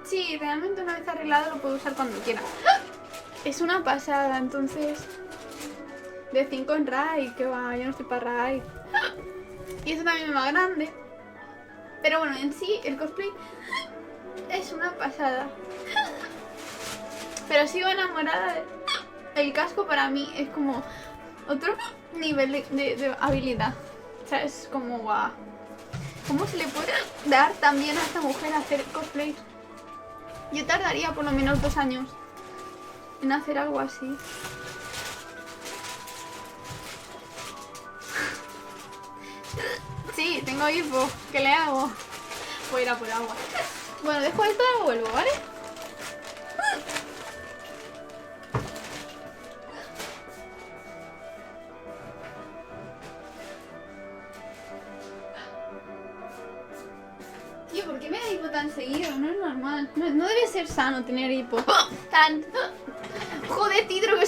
Sí, realmente una vez arreglado lo puedo usar cuando quiera. Es una pasada, entonces... De 5 en Raid, que va, yo no estoy para Raid. Y eso también es más grande. Pero bueno, en sí, el cosplay es una pasada. Pero sigo enamorada de... El casco para mí es como otro nivel de habilidad. O sea, es como guau. ¿Cómo se le puede dar también a esta mujer hacer cosplay? Yo tardaría por lo menos 2 años en hacer algo así. Sí, tengo hipo. ¿Qué le hago? Voy a ir a por agua. Bueno, dejo esto y vuelvo, ¿vale? Tío, ¿por qué me da hipo tan seguido? No es normal. No debe ser sano tener hipo. Tan... Joder, Tidro, que